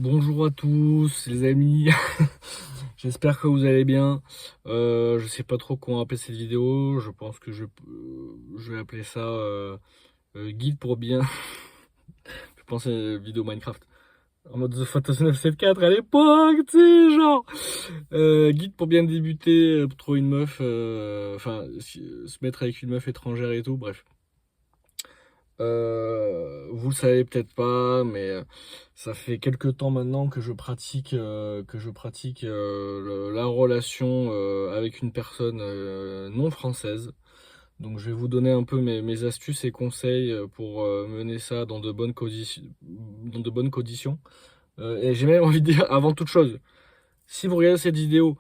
Bonjour à tous les amis, j'espère que vous allez bien. Je sais pas trop comment appeler cette vidéo, je pense que je vais appeler ça guide pour bien. Je pensais vidéo Minecraft en mode The Fantasy 974 à l'époque, tu sais, genre guide pour bien débuter, pour trouver une meuf, se mettre avec une meuf étrangère et tout, bref. Vous le savez peut-être pas, mais ça fait quelques temps maintenant que je pratique la relation avec une personne non française. Donc je vais vous donner un peu mes astuces et conseils pour mener ça dans de bonnes conditions. Et j'ai même envie de dire, avant toute chose, si vous regardez cette vidéo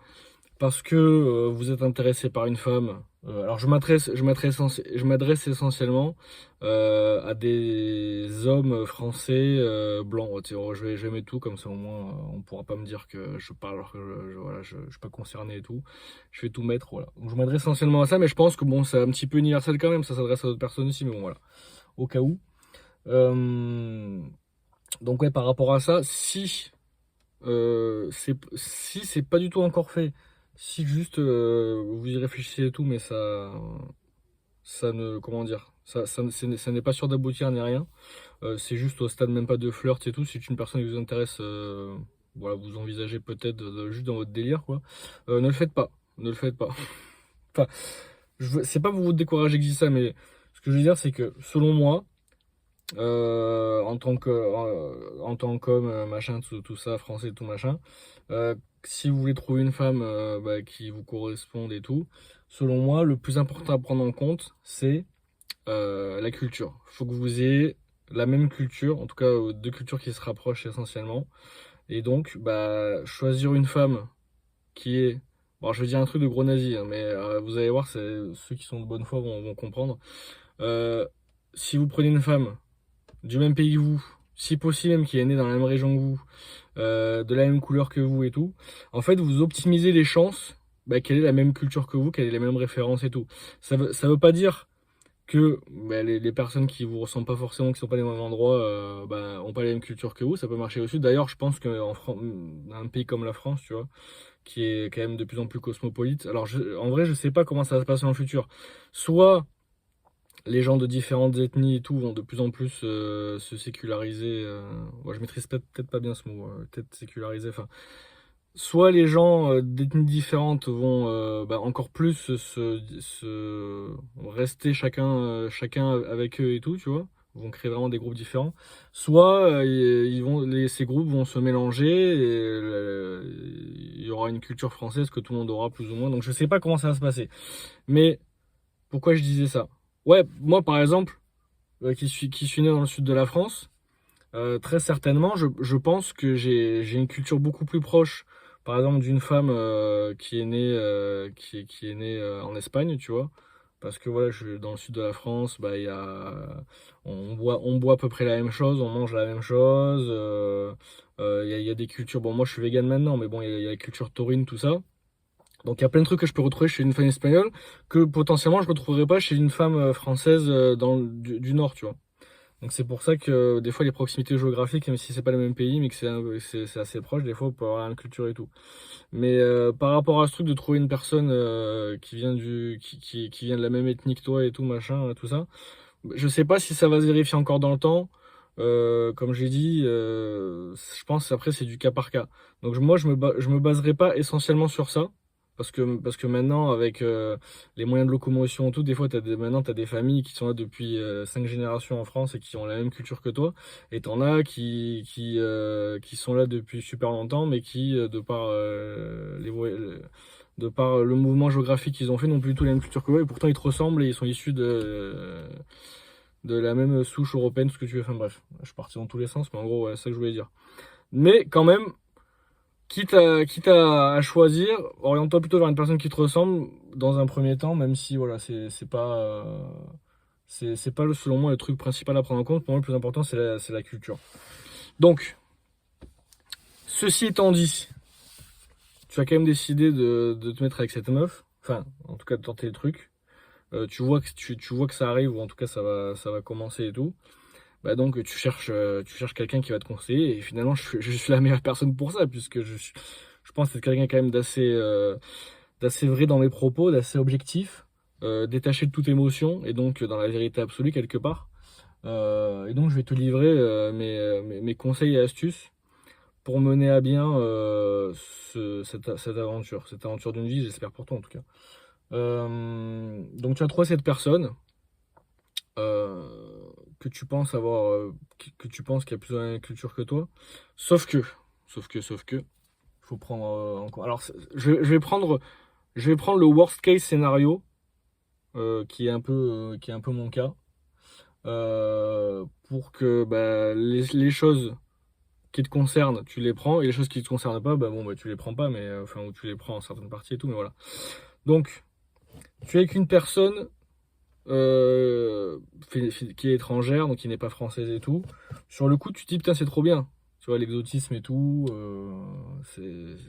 parce que vous êtes intéressé par une femme. Alors je m'adresse essentiellement à des hommes français blancs. Tu sais, je vais mettre tout comme ça au moins on pourra pas me dire que je parle alors que voilà, je suis pas concerné et tout. Je vais tout mettre, voilà. Donc je m'adresse essentiellement à ça, mais je pense que bon, c'est un petit peu universel quand même. Ça s'adresse à d'autres personnes aussi, mais bon voilà, au cas où. Euh, donc ouais, par rapport à ça, si c'est pas du tout encore fait, si juste vous y réfléchissez et tout, mais ça ne, comment dire, ça n'est pas sûr d'aboutir ni rien. C'est juste au stade même pas de flirt et tout. Si c'est une personne qui vous intéresse, voilà, vous envisagez peut-être juste dans votre délire, quoi. Ne le faites pas, ne le faites pas. Enfin, c'est pas pour vous décourager que je dis ça, mais ce que je veux dire, c'est que selon moi, en tant qu'homme, machin, tout ça, français, tout machin. Si vous voulez trouver une femme qui vous corresponde et tout, selon moi, le plus important à prendre en compte, c'est la culture. Il faut que vous ayez la même culture, en tout cas deux cultures qui se rapprochent essentiellement. Et donc, choisir une femme qui est... Bon, je vais dire un truc de gros nazi, hein, mais vous allez voir, ceux qui sont de bonne foi vont comprendre. Euh, si vous prenez une femme du même pays que vous, si possible même qui est né dans la même région que vous, de la même couleur que vous et tout, en fait vous optimisez les chances qu'elle ait la même culture que vous, qu'elle ait les mêmes références et tout. Ça veut pas dire que les personnes qui vous ressemblent pas forcément, qui sont pas des mêmes endroits, ont pas les mêmes cultures que vous, ça peut marcher aussi. D'ailleurs, je pense qu'en un pays comme la France, tu vois, qui est quand même de plus en plus cosmopolite, alors en vrai, je sais pas comment ça va se passer dans le futur. Soit les gens de différentes ethnies et tout vont de plus en plus se séculariser. Moi, je maîtrise peut-être pas bien ce mot, peut-être séculariser. Enfin, soit les gens d'ethnies différentes vont encore plus rester chacun avec eux et tout, tu vois. Vont créer vraiment des groupes différents. Soit ces groupes vont se mélanger et il y aura une culture française que tout le monde aura plus ou moins. Donc je sais pas comment ça va se passer. Mais pourquoi je disais ça? Ouais, moi par exemple, qui suis né dans le sud de la France, très certainement, je pense que j'ai une culture beaucoup plus proche, par exemple, d'une femme qui est née en Espagne, tu vois. Parce que voilà, dans le sud de la France, on boit à peu près la même chose, on mange la même chose. Il y a des cultures. Bon, moi je suis vegan maintenant, mais bon, il y a la culture taurine, tout ça. Donc il y a plein de trucs que je peux retrouver chez une femme espagnole que potentiellement je ne retrouverais pas chez une femme française du Nord, tu vois. Donc c'est pour ça que des fois les proximités géographiques, même si c'est pas le même pays, mais que c'est assez proche, des fois on peut avoir la même culture et tout. Mais par rapport à ce truc de trouver une personne qui vient de la même ethnie que toi et tout, machin, tout ça, je sais pas si ça va se vérifier encore dans le temps. Comme j'ai dit, je pense après c'est du cas par cas. Donc moi je me baserai pas essentiellement sur ça. Parce que maintenant, avec les moyens de locomotion et tout, des fois, maintenant, tu as des familles qui sont là depuis 5 générations en France et qui ont la même culture que toi. Et t'en as qui sont là depuis super longtemps, mais qui, de par le mouvement géographique qu'ils ont fait, n'ont plus du tout la même culture que toi. Et pourtant, ils te ressemblent et ils sont issus de la même souche européenne, ce que tu veux. Enfin bref, je suis parti dans tous les sens, mais en gros, ouais, c'est ça que je voulais dire. Mais quand même, quitte à choisir, oriente-toi plutôt vers une personne qui te ressemble dans un premier temps, même si voilà, c'est pas selon moi le truc principal à prendre en compte. Pour moi, le plus important, c'est la culture. Donc, ceci étant dit, tu as quand même décidé de te mettre avec cette meuf, enfin, en tout cas de tenter le truc. Tu vois que ça arrive, ou en tout cas ça va commencer et tout. bah donc tu cherches quelqu'un qui va te conseiller, et finalement je suis la meilleure personne pour ça, puisque je pense être quelqu'un quand même d'assez vrai dans mes propos, d'assez objectif, détaché de toute émotion, et donc dans la vérité absolue quelque part. Et donc je vais te livrer mes conseils et astuces pour mener à bien cette aventure d'une vie, j'espère pour toi en tout cas. Donc tu as trouvé cette personne que tu penses avoir, que tu penses qu'il a plus de culture que toi, sauf que, sauf que, faut prendre encore. Alors je vais prendre le worst case scénario, qui est un peu mon cas, pour que bah, les choses qui te concernent, tu les prends, et les choses qui te concernent pas, bah bon, bah tu les prends pas, mais enfin, ou tu les prends en certaines parties et tout, mais voilà. Donc, tu es avec une personne qui est étrangère, donc qui n'est pas française et tout. Sur le coup, tu te dis, putain, c'est trop bien. Tu vois, l'exotisme et tout,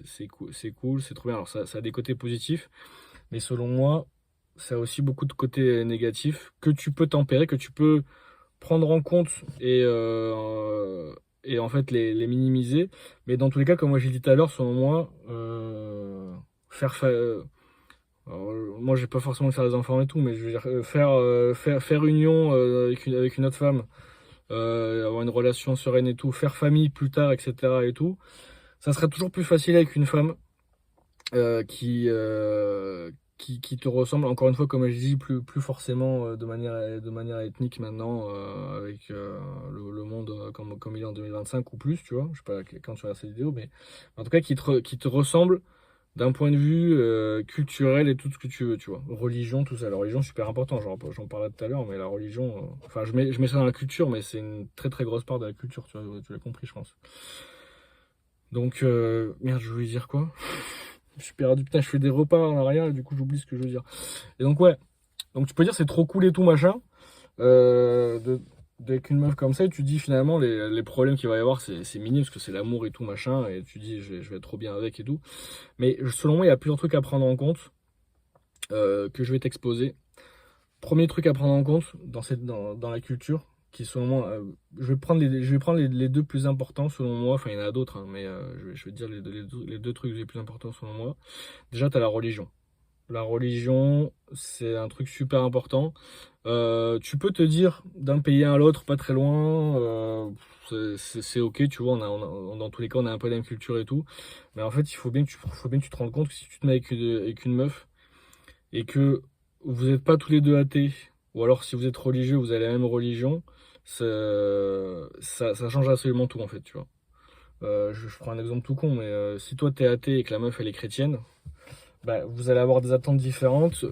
c'est cool, c'est trop bien. Alors, ça a des côtés positifs, mais selon moi, ça a aussi beaucoup de côtés négatifs que tu peux tempérer, que tu peux prendre en compte et en fait les minimiser. Mais dans tous les cas, comme moi j'ai dit tout à l'heure, selon moi, faire, alors, moi j'ai pas forcément faire des enfants et tout, mais je veux dire faire union avec une autre femme, avoir une relation sereine et tout, faire famille plus tard, etc. et tout, ça serait toujours plus facile avec une femme euh, qui, euh, qui te ressemble, encore une fois, comme je dis, plus forcément de manière ethnique maintenant, avec le monde comme il est en 2025 ou plus, tu vois. Je sais pas quand tu regardes cette vidéo, mais en tout cas, qui te ressemble d'un point de vue culturel et tout ce que tu veux, tu vois. Religion, tout ça. La religion, super important, j'en parlais tout à l'heure, mais la religion, enfin, je mets ça dans la culture, mais c'est une très très grosse part de la culture, tu l'as compris, je pense. Donc, merde, je voulais dire quoi? Je suis perdu, putain, je fais des repas en arrière et du coup j'oublie ce que je veux dire. Et donc ouais, donc tu peux dire c'est trop cool et tout machin, d'avec une meuf comme ça, et tu dis finalement les problèmes qu'il va y avoir c'est minime parce que c'est l'amour et tout machin, et tu dis je vais être trop bien avec et tout. Mais selon moi il y a plusieurs trucs à prendre en compte que je vais t'exposer. Premier truc à prendre en compte dans la culture, qui selon moi, je vais prendre les deux plus importants selon moi, enfin il y en a d'autres, hein, mais je vais te dire les deux trucs les plus importants selon moi. Déjà, tu as la religion. La religion, c'est un truc super important. Tu peux te dire d'un pays à l'autre, pas très loin, c'est ok, tu vois, dans tous les cas, on a un peu la même culture et tout. Mais en fait, faut bien que tu te rendes compte que si tu te mets avec une meuf et que vous n'êtes pas tous les deux athées, ou alors si vous êtes religieux, vous avez la même religion, ça, ça change absolument tout en fait, tu vois. Je prends un exemple tout con, mais si toi t'es athée et que la meuf elle est chrétienne, bah, vous allez avoir des attentes différentes.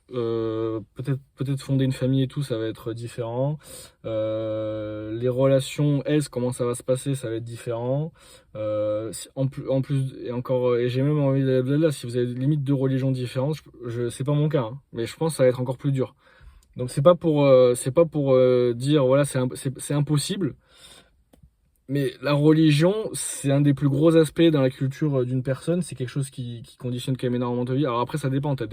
Peut-être fonder une famille et tout, ça va être différent. Les relations, elles, comment ça va se passer, ça va être différent. En plus, et encore, et j'ai même envie d'aller là, si vous avez limite deux religions différentes, c'est pas mon cas, hein, mais je pense que ça va être encore plus dur. Donc c'est pas pour dire voilà c'est impossible, mais la religion, c'est un des plus gros aspects dans la culture d'une personne. C'est quelque chose qui conditionne quand même énormément ta vie. Alors après, ça dépend. T'as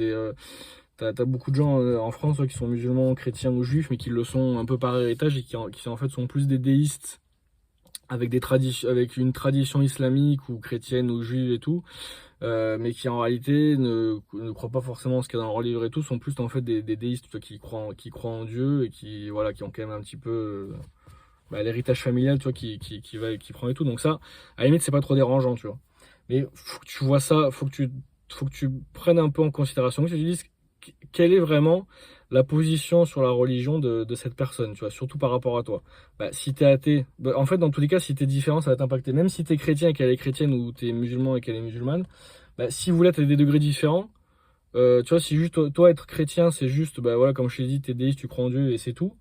beaucoup de gens en France qui sont musulmans, chrétiens ou juifs, mais qui le sont un peu par héritage et qui en fait sont plus des déistes avec avec une tradition islamique ou chrétienne ou juive et tout, mais qui en réalité ne croient pas forcément en ce qu'il y a dans leur livre et tout, sont plus en fait des déistes, tu vois, qui croient en Dieu et qui ont quand même un petit peu bah, l'héritage familial, tu vois, qui prend et tout. Donc ça, à la limite, c'est pas trop dérangeant, tu vois. Mais faut que tu vois ça, faut que tu prennes un peu en considération, que tu te dises quelle est vraiment la position sur la religion de cette personne, tu vois, surtout par rapport à toi. Bah, si t'es athée, bah, en fait, dans tous les cas, si t'es différent, ça va t'impacter. Même si t'es chrétien et qu'elle est chrétienne, ou t'es musulman et qu'elle est musulmane, bah, si vous voulez, t'as des degrés différents. Tu vois, si juste toi, être chrétien, c'est juste, bah voilà, comme je t'ai dit, t'es déiste, tu crois en Dieu et c'est tout.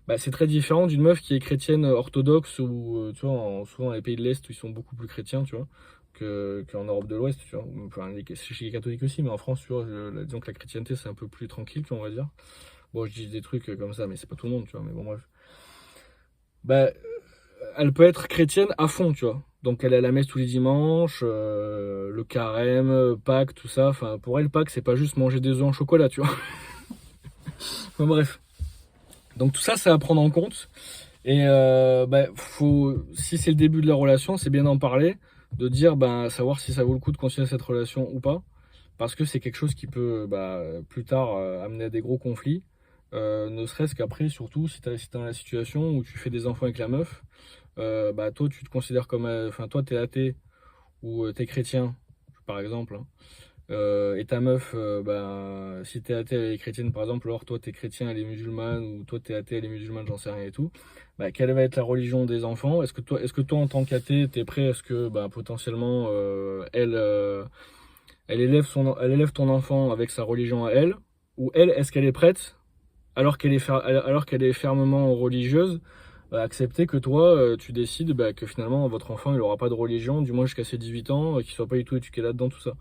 Bah, c'est très différent d'une meuf qui est chrétienne orthodoxe ou tu vois, souvent dans les pays de l'Est où ils sont beaucoup plus chrétiens, tu vois, qu'en Europe de l'Ouest, tu vois. Enfin, chez les catholiques aussi, mais en France, tu vois, disons que la chrétienté c'est un peu plus tranquille, tu vois, on va dire. Bon, je dis des trucs comme ça, mais c'est pas tout le monde, tu vois, mais bon, bref. Bah, elle peut être chrétienne à fond, tu vois. Donc elle est à la messe tous les dimanches, le carême, Pâques, tout ça. Enfin, pour elle, Pâques, c'est pas juste manger des œufs en chocolat, tu vois. Enfin, bref. Donc tout ça, c'est à prendre en compte. Et si c'est le début de la relation, c'est bien d'en parler, de dire, savoir si ça vaut le coup de continuer cette relation ou pas, parce que c'est quelque chose qui peut plus tard amener à des gros conflits. Ne serait-ce qu'après, surtout si t'es dans la situation où tu fais des enfants avec la meuf, toi tu te considères comme, enfin toi t'es athée ou t'es chrétien, par exemple, hein. Et ta meuf, si t'es athée, elle est chrétienne par exemple, alors toi t'es chrétien, elle est musulmane, ou toi t'es athée, elle est musulmane, j'en sais rien et tout. Quelle va être la religion des enfants? Est-ce que toi en tant qu'athée, t'es prêt à ce que potentiellement elle élève ton enfant avec sa religion à elle? Ou elle, est-ce qu'elle est prête, alors qu'elle est fermement religieuse, à accepter que toi, tu décides que finalement votre enfant il aura pas de religion, du moins jusqu'à ses 18 ans, qu'il soit pas du tout éduqué là-dedans, tout ça.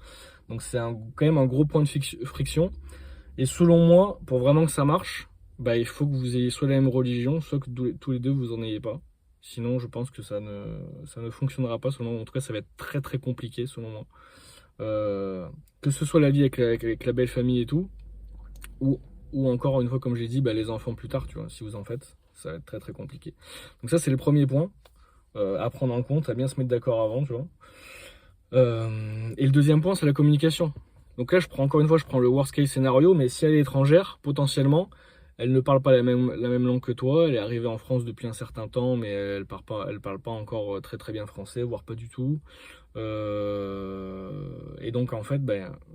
Donc c'est quand même un gros point de friction. Et selon moi, pour vraiment que ça marche, il faut que vous ayez soit la même religion, soit que tous les deux vous en ayez pas. Sinon, je pense que ça ne fonctionnera pas, selon moi. En tout cas, ça va être très très compliqué, selon moi. Euh, que ce soit la vie avec la belle famille et tout, ou, ou encore une fois, comme j'ai dit, les enfants plus tard, tu vois, si vous en faites, ça va être très très compliqué. Donc ça, c'est le premier point à prendre en compte, à bien se mettre d'accord avant, tu vois. Et le deuxième point, c'est la communication. Donc là, encore une fois, je prends le worst case scénario, mais si elle est étrangère, potentiellement, elle ne parle pas la même langue que toi, elle est arrivée en France depuis un certain temps, mais elle parle pas encore très très bien français, voire pas du tout. Et donc en fait,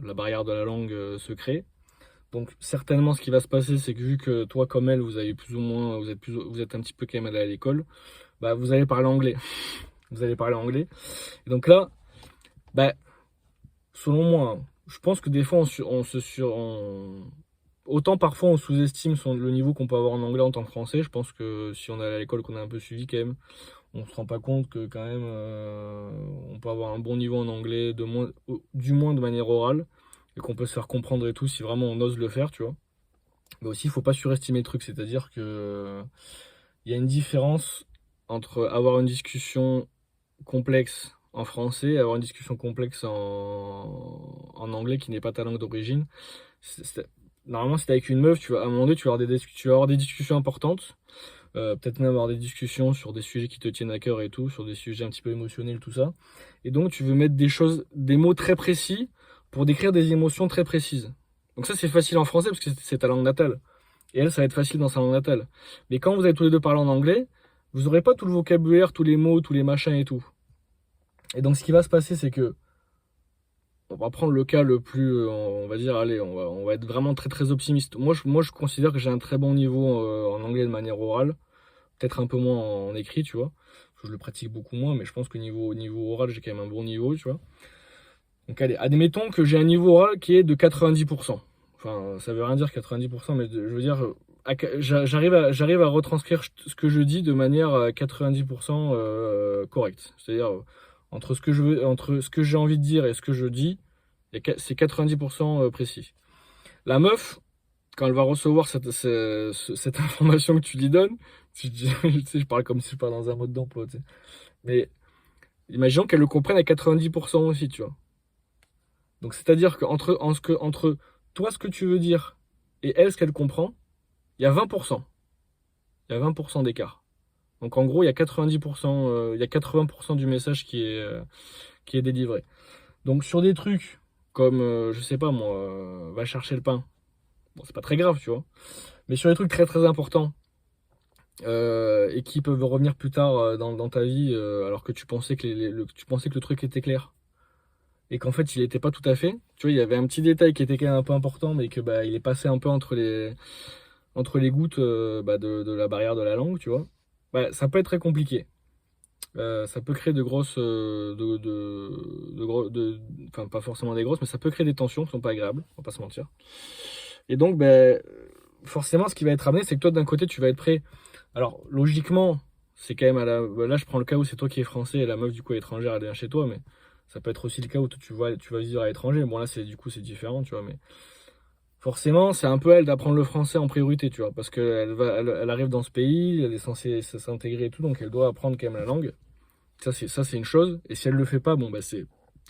la barrière de la langue se crée. Donc certainement, ce qui va se passer, c'est que vu que toi comme elle, vous avez plus ou moins, vous êtes un petit peu quand même allé à l'école, vous allez parler anglais. Vous allez parler anglais. Et donc là, bah, selon moi, hein, je pense que des fois, autant parfois on sous-estime le niveau qu'on peut avoir en anglais en tant que français. Je pense que si on est à l'école qu'on a un peu suivi quand même, on se rend pas compte que quand même on peut avoir un bon niveau en anglais, du moins de manière orale, et qu'on peut se faire comprendre et tout si vraiment on ose le faire, tu vois. Mais aussi, il faut pas surestimer le truc, c'est-à-dire que il y a une différence entre avoir une discussion complexe en français et avoir une discussion complexe en anglais qui n'est pas ta langue d'origine. Normalement, si t'es avec une meuf, à un moment donné, tu vas avoir des discussions importantes, peut-être même avoir des discussions sur des sujets qui te tiennent à cœur et tout, sur des sujets un petit peu émotionnels, tout ça. Et donc, tu veux mettre des mots très précis pour décrire des émotions très précises. Donc ça, c'est facile en français parce que c'est ta langue natale. Et elle, ça va être facile dans sa langue natale. Mais quand vous allez tous les deux parler en anglais, vous n'aurez pas tout le vocabulaire, tous les mots, tous les machins et tout. Et donc, ce qui va se passer, c'est que on va prendre le cas le plus, on va dire, allez, on va être vraiment très très optimiste. Moi, je considère que j'ai un très bon niveau en anglais de manière orale, peut-être un peu moins en écrit, tu vois. Parce que je le pratique beaucoup moins, mais je pense que niveau oral, j'ai quand même un bon niveau, tu vois. Donc, allez, admettons que j'ai un niveau oral qui est de 90%. Enfin, ça veut rien dire 90%, mais je veux dire, j'arrive à retranscrire ce que je dis de manière 90% correcte. C'est-à-dire, entre ce que j'ai envie de dire et ce que je dis, c'est 90% précis. La meuf, quand elle va recevoir cette information que tu lui donnes, je parle comme si je parle dans un mode d'emploi, tu sais. Mais imaginons qu'elle le comprenne à 90% aussi, tu vois. Donc c'est-à-dire qu'entre toi ce que tu veux dire et elle ce qu'elle comprend, il y a 20%. Il y a 20% d'écart. Donc en gros, il y a 90%, il y a 80% du message qui est délivré. Donc sur des trucs comme, je sais pas moi, va chercher le pain. Bon, c'est pas très grave, tu vois. Mais sur des trucs très très importants et qui peuvent revenir plus tard dans ta vie, alors que tu pensais que le truc était clair et qu'en fait il n'était pas tout à fait. Tu vois, il y avait un petit détail qui était quand même un peu important, mais que il est passé un peu entre les gouttes de la barrière de la langue, tu vois. Ça peut être très compliqué. Ça peut créer de grosses, enfin pas forcément des grosses, mais ça peut créer des tensions qui sont pas agréables, on va pas se mentir. Et donc, forcément, ce qui va être amené, c'est que toi, d'un côté, tu vas être prêt. Alors, logiquement, c'est quand même là, je prends le cas où c'est toi qui es français et la meuf, du coup, est étrangère, elle vient chez toi, mais ça peut être aussi le cas où toi, tu vas vivre à l'étranger. Bon, là, c'est différent, tu vois, mais forcément, c'est un peu elle d'apprendre le français en priorité, tu vois, parce qu'elle arrive dans ce pays, elle est censée s'intégrer et tout, donc elle doit apprendre quand même la langue. Ça, c'est une chose. Et si elle le fait pas, bon, c'est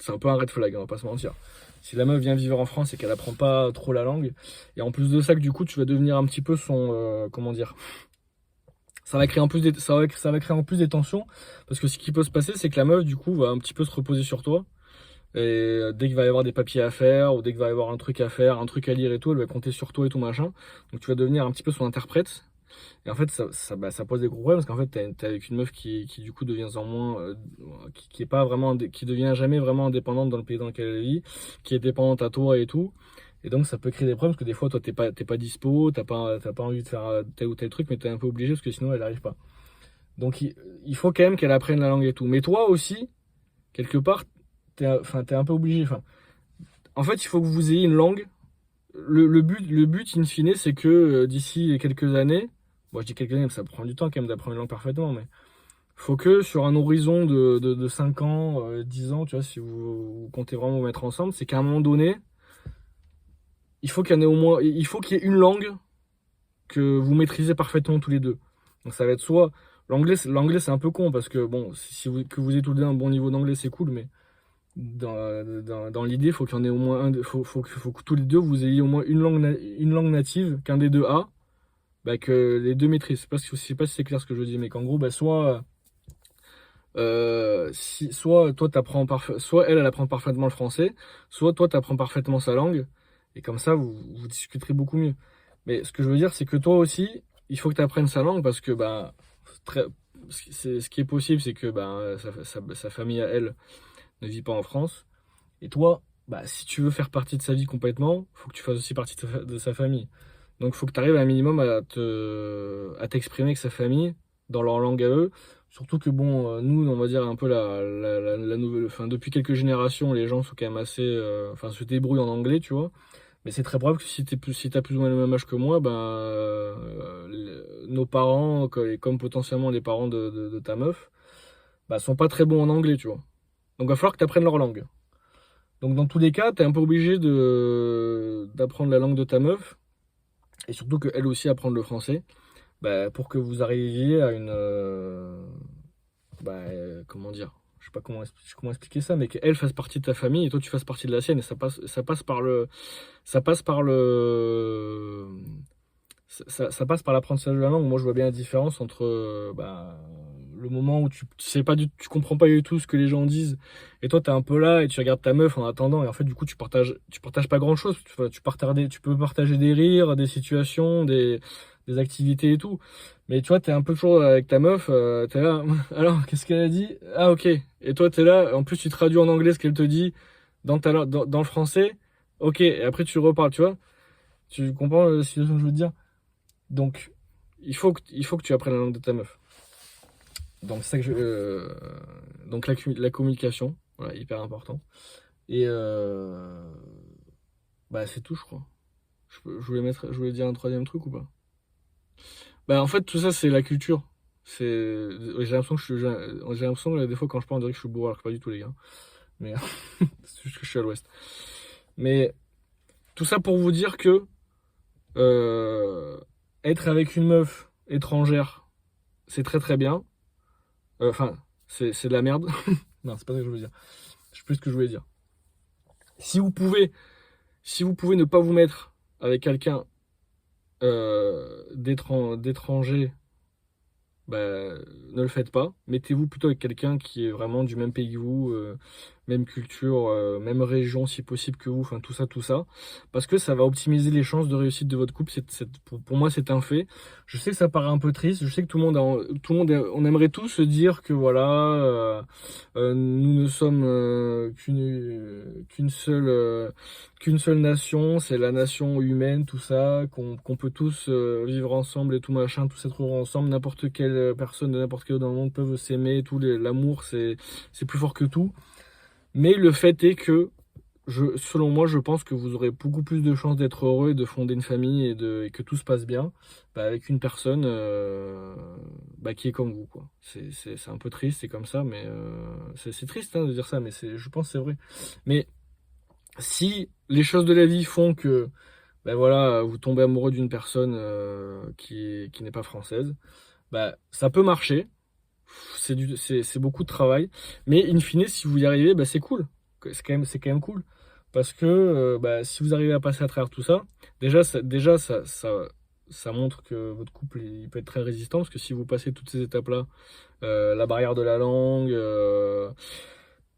un peu un red flag, on va pas se mentir. Si la meuf vient vivre en France et qu'elle apprend pas trop la langue, et en plus de ça, que du coup, tu vas devenir un petit peu comment dire, Ça va créer ça va créer en plus des tensions, parce que ce qui peut se passer, c'est que la meuf, du coup, va un petit peu se reposer sur toi. Et dès qu'il va y avoir des papiers à faire, ou dès qu'il va y avoir un truc à faire, un truc à lire et tout, elle va compter sur toi et tout machin. Donc tu vas devenir un petit peu son interprète. Et en fait, ça pose des gros problèmes, parce qu'en fait, t'es avec une meuf qui du coup devient en moins, qui est pas vraiment, qui devient jamais vraiment indépendante dans le pays dans lequel elle vit, qui est dépendante à toi et tout. Et donc ça peut créer des problèmes, parce que des fois, toi, t'es pas dispo, t'as pas envie de faire tel ou tel truc, mais t'es un peu obligé, parce que sinon, elle arrive pas. Donc il faut quand même qu'elle apprenne la langue et tout. Mais toi aussi, quelque part, enfin, t'es un peu obligé. Enfin, en fait, il faut que vous ayez une langue. Le but, in fine, c'est que d'ici quelques années, bon, je dis quelques années, ça prend du temps quand même d'apprendre une langue parfaitement, mais faut que sur un horizon de 5 ans, 10 ans, tu vois, si vous comptez vraiment vous mettre ensemble, c'est qu'à un moment donné, il faut qu'il y en ait au moins, il faut qu'il y ait une langue que vous maîtrisez parfaitement tous les deux. Donc ça va être soit l'anglais c'est un peu con parce que bon, si vous, que vous ayez tous les deux un bon niveau d'anglais, c'est cool, mais dans l'idée, il faut qu'il y en ait au moins un, faut que tous les deux vous ayez au moins une langue native, qu'un des deux a, bah, que les deux maîtrisent. Je sais pas si c'est clair ce que je dis, mais qu'en gros, bah, soit toi soit elle apprend parfaitement le français, soit toi t'apprends parfaitement sa langue, et comme ça vous discuterez beaucoup mieux. Mais ce que je veux dire, c'est que toi aussi, il faut que tu apprennes sa langue, parce que bah, très, ce qui est possible, c'est que bah, sa famille à elle ne vit pas en France. Et toi, bah, si tu veux faire partie de sa vie complètement, faut que tu fasses aussi partie de sa famille. Donc, il faut que tu arrives à un minimum à t'exprimer avec sa famille dans leur langue à eux. Surtout que, bon, nous, on va dire un peu la nouvelle. Enfin, depuis quelques générations, les gens sont quand même assez. Enfin, se débrouillent en anglais, tu vois. Mais c'est très probable que si t'as plus ou moins le même âge que moi, ben, nos parents, et comme potentiellement les parents de ta meuf, bah, sont pas très bons en anglais, tu vois. Donc, il va falloir que tu apprennes leur langue. Donc dans tous les cas, tu es un peu obligé d'apprendre la langue de ta meuf, et surtout qu'elle aussi apprendre le français, bah, pour que vous arriviez à une... bah, comment dire? Je sais pas comment expliquer ça, mais qu'elle fasse partie de ta famille et toi tu fasses partie de la sienne, et ça passe par le... Ça passe par le... Ça passe par l'apprentissage de la langue. Moi, je vois bien la différence entre bah, le moment où tu sais pas tu comprends pas du tout ce que les gens disent, et toi, tu es un peu là et tu regardes ta meuf en attendant, et en fait, du coup, tu partages pas grand-chose. Tu peux partager des rires, des situations, des activités et tout. Mais tu vois, tu es un peu toujours avec ta meuf, tu es là. Alors, qu'est-ce qu'elle a dit? Ah, ok. Et toi, tu es là. En plus, tu traduis en anglais ce qu'elle te dit dans le français. Ok. Et après, tu reparles, tu vois. Tu comprends la situation que je veux te dire? Donc, il faut que tu apprennes la langue de ta meuf. Donc, c'est ça que donc la communication, voilà, hyper important. Et bah, c'est tout, je crois. Je voulais dire un troisième truc ou pas? Bah, en fait, tout ça, c'est la culture. J'ai l'impression j'ai l'impression que des fois, quand je parle, on dirait que je suis bourré, alors que pas du tout, les gars. Mais c'est juste que je suis à l'ouest. Mais tout ça pour vous dire que euh, être avec une meuf étrangère, c'est très très bien. Enfin, c'est de la merde. Non, c'est pas ça que je veux dire. Je sais plus ce que je voulais dire. Si vous pouvez, si vous pouvez ne pas vous mettre avec quelqu'un d'étranger, bah, ne le faites pas. Mettez-vous plutôt avec quelqu'un qui est vraiment du même pays que vous, même culture, même région si possible que vous, enfin tout ça, tout ça. Parce que ça va optimiser les chances de réussite de votre couple. Pour moi, c'est un fait. Je sais que ça paraît un peu triste. Je sais que on aimerait tous se dire que voilà, nous ne sommes qu'une seule nation, c'est la nation humaine, tout ça, qu'on peut tous vivre ensemble et tout machin, tous être heureux ensemble, n'importe quelle personne de n'importe quel dans le monde peuvent s'aimer, l'amour c'est plus fort que tout. Mais le fait est que selon moi, je pense que vous aurez beaucoup plus de chances d'être heureux et de fonder une famille, et que tout se passe bien, bah, avec une personne bah, qui est comme vous, quoi. C'est un peu triste, c'est comme ça, mais c'est triste hein, de dire ça, mais je pense que c'est vrai. Mais si les choses de la vie font que ben voilà, vous tombez amoureux d'une personne qui n'est pas française, bah, ça peut marcher. C'est beaucoup de travail. Mais in fine, si vous y arrivez, bah, c'est cool. C'est quand même cool. Parce que bah, si vous arrivez à passer à travers tout ça, déjà, ça montre que votre couple il peut être très résistant, parce que si vous passez toutes ces étapes-là, la barrière de la langue,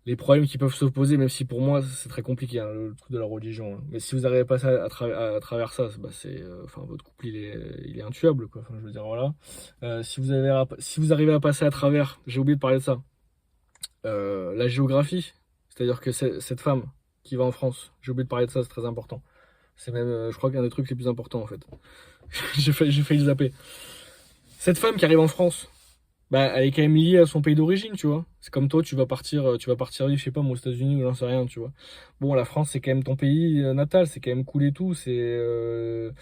les problèmes qui peuvent s'opposer, même si pour moi c'est très compliqué, hein, le truc de la religion, hein. Mais si vous arrivez à passer à travers ça, bah, enfin, votre couple il est intuable, quoi. Enfin, je veux dire, voilà. Si vous arrivez à passer à travers, j'ai oublié de parler de ça, la géographie, c'est-à-dire que cette femme qui va en France, j'ai oublié de parler de ça, c'est très important. C'est même, je crois, qu'un des trucs les plus importants en fait. J'ai failli le zapper. Cette femme qui arrive en France, bah, elle est quand même liée à son pays d'origine, tu vois. C'est comme toi, tu vas partir vivre, je sais pas, moi, aux États-Unis ou j'en sais rien, tu vois. Bon, la France, c'est quand même ton pays natal, c'est quand même cool et tout. Je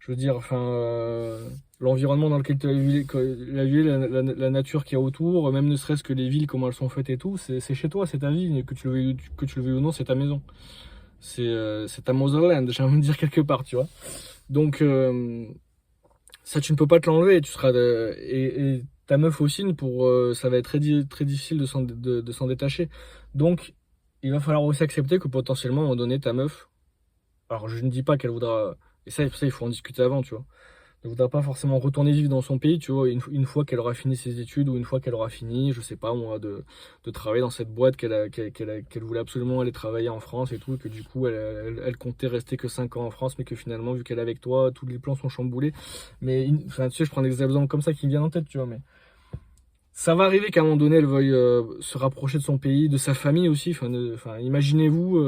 veux dire, enfin, l'environnement dans lequel tu as vu, la nature qu'il y a autour, même ne serait-ce que les villes, comment elles sont faites et tout, c'est chez toi, c'est ta vie, que tu le veuilles ou non, c'est ta maison. C'est ta motherland, j'ai envie de dire quelque part, tu vois. Donc, ça, tu ne peux pas te l'enlever. Et ta meuf aussi, ça va être très difficile de s'en détacher. Donc, il va falloir aussi accepter que potentiellement, à un moment donné, ta meuf, alors je ne dis pas qu'elle voudra, et ça, il faut en discuter avant, tu vois. Elle ne voudra pas forcément retourner vivre dans son pays, tu vois, une fois qu'elle aura fini ses études ou une fois qu'elle aura fini, je sais pas moi, de travailler dans cette boîte qu'elle voulait absolument aller travailler en France et tout, et que du coup elle comptait rester que 5 ans en France, mais que finalement, vu qu'elle est avec toi, tous les plans sont chamboulés. Mais enfin, tu sais, je prends des exemples comme ça qui me viennent en tête, tu vois, mais ça va arriver qu'à un moment donné, elle veuille se rapprocher de son pays, de sa famille aussi. Enfin, imaginez-vous,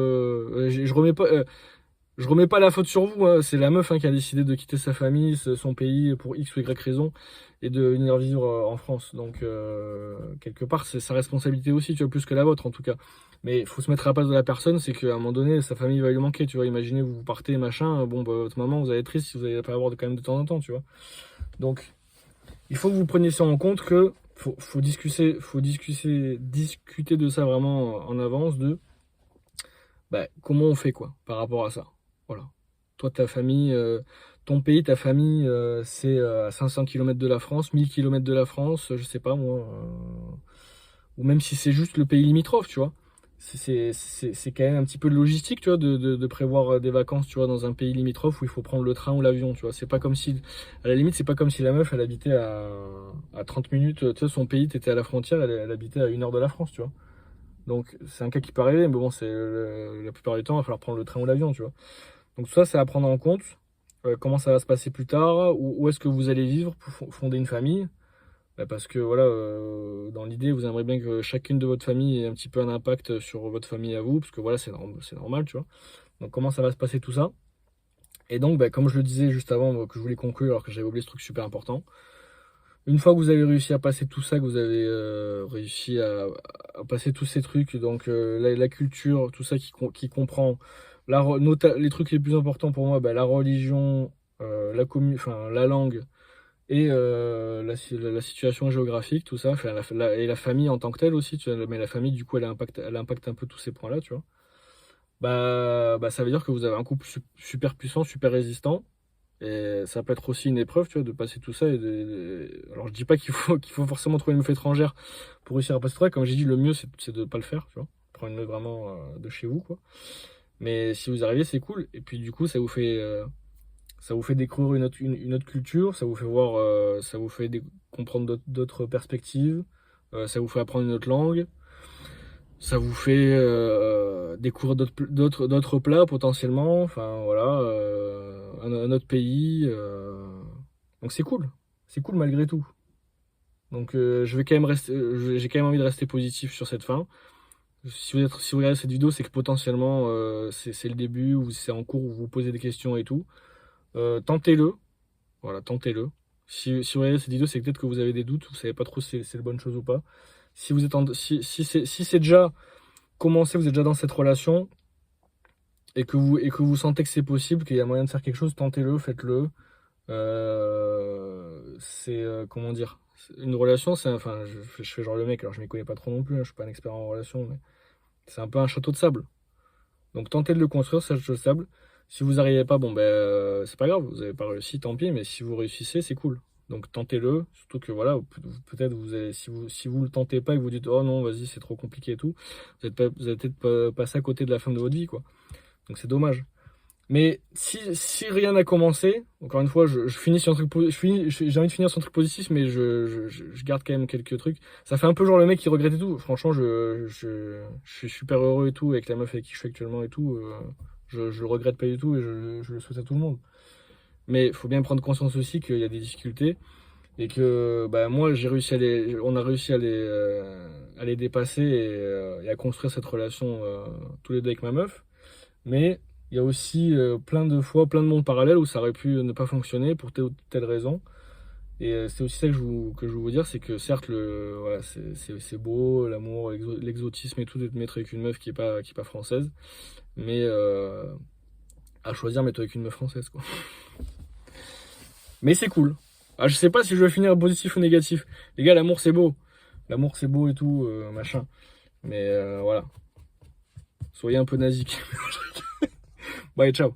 je remets pas la faute sur vous, hein. C'est la meuf, hein, qui a décidé de quitter sa famille, son pays pour X ou Y raison et de venir vivre en France. Donc, quelque part, c'est sa responsabilité aussi, tu vois, plus que la vôtre en tout cas. Mais il faut se mettre à la place de la personne, c'est qu'à un moment donné, sa famille va lui manquer, tu vois. Imaginez, vous partez, machin, bon, bah, votre maman, vous allez être triste si vous n'allez pas la voir quand même de temps en temps, tu vois. Donc, il faut que vous preniez ça en compte que discuter de ça vraiment en avance, de bah, comment on fait quoi par rapport à ça. Voilà. Toi, ta famille, ton pays, ta famille, c'est à 500 km de la France, 1000 km de la France, je sais pas moi. Ou même si c'est juste le pays limitrophe, tu vois. C'est quand même un petit peu de logistique, tu vois, de prévoir des vacances, tu vois, dans un pays limitrophe où il faut prendre le train ou l'avion, tu vois. C'est pas comme si, à la limite, c'est pas comme si la meuf, elle habitait à 30 minutes, tu sais, son pays, t'étais à la frontière, elle habitait à 1 heure de la France, tu vois. Donc c'est un cas qui peut arriver, mais bon, la plupart du temps, il va falloir prendre le train ou l'avion, tu vois. Donc ça, c'est à prendre en compte. Comment ça va se passer plus tard, où est-ce que vous allez vivre pour fonder une famille. Bah, parce que voilà, dans l'idée, vous aimeriez bien que chacune de votre famille ait un petit peu un impact sur votre famille à vous, parce que voilà, c'est normal, tu vois. Donc comment ça va se passer tout ça. Et donc, bah, comme je le disais juste avant, que je voulais conclure, alors que j'avais oublié ce truc super important, une fois que vous avez réussi à passer tout ça, que vous avez réussi à passer tous ces trucs, donc la culture, tout ça qui comprend les trucs les plus importants pour moi, bah, la religion, enfin, la langue et la situation géographique, tout ça, enfin, et la famille en tant que telle aussi, tu vois, mais la famille, du coup, elle impacte un peu tous ces points-là, tu vois. Bah, ça veut dire que vous avez un couple super puissant, super résistant, et ça peut être aussi une épreuve, tu vois, de passer tout ça. Alors, je dis pas qu'il faut forcément trouver une meuf étrangère pour réussir à passer tout ça. Comme j'ai dit, le mieux, c'est de pas le faire, tu vois. Prendre une meuf vraiment de chez vous, quoi. Mais si vous arrivez, c'est cool. Et puis, du coup, ça vous fait découvrir une autre culture, ça vous fait voir, comprendre d'autres perspectives, ça vous fait apprendre une autre langue, ça vous fait découvrir d'autres plats potentiellement, enfin voilà, un autre pays. Donc c'est cool malgré tout. Donc je vais quand même rester, j'ai quand même envie de rester positif sur cette fin. Si vous regardez cette vidéo, c'est que potentiellement c'est le début ou c'est en cours où vous vous posez des questions et tout. Tentez-le, voilà, tentez-le. Si vous regardez cette vidéo, c'est peut-être que vous avez des doutes, vous savez pas trop si c'est la bonne chose ou pas. Si vous êtes si c'est déjà commencé, vous êtes déjà dans cette relation et que vous sentez que c'est possible, qu'il y a moyen de faire quelque chose, tentez-le, faites-le. Comment dire, une relation, enfin, je fais genre le mec, alors je m'y connais pas trop non plus, hein, je suis pas un expert en relation, mais c'est un peu un château de sable. Donc tentez de le construire, ce château de sable. Si vous n'arrivez pas, bon ben c'est pas grave, vous n'avez pas réussi, tant pis, mais si vous réussissez, c'est cool. Donc tentez-le, surtout que voilà, peut-être si vous le tentez pas et que vous dites oh non, vas-y, c'est trop compliqué et tout, vous allez peut-être passer à côté de la fin de votre vie, quoi. Donc c'est dommage. Mais si rien n'a commencé, encore une fois, je finis sur un truc, j'ai envie de finir sur un truc positif, mais je garde quand même quelques trucs. Ça fait un peu genre le mec qui regrette et tout. Franchement, je suis super heureux et tout avec la meuf avec qui je suis actuellement et tout. Je le regrette pas du tout et je le souhaite à tout le monde. Mais il faut bien prendre conscience aussi qu'il y a des difficultés et que bah, moi on a réussi à les dépasser et à construire cette relation tous les deux avec ma meuf. Mais il y a aussi plein de fois, plein de mondes parallèles où ça aurait pu ne pas fonctionner pour telle ou telle raison. Et c'est aussi ça que je veux vous dire, c'est que certes, voilà, c'est beau, l'amour, l'exotisme et tout, de te mettre avec une meuf qui est pas française. Mais à choisir, mets-toi avec une meuf française, quoi. Mais c'est cool. Ah, je sais pas si je vais finir positif ou négatif. Les gars, l'amour c'est beau. L'amour c'est beau et tout, machin. Mais voilà. Soyez un peu nazique. Bye, ciao.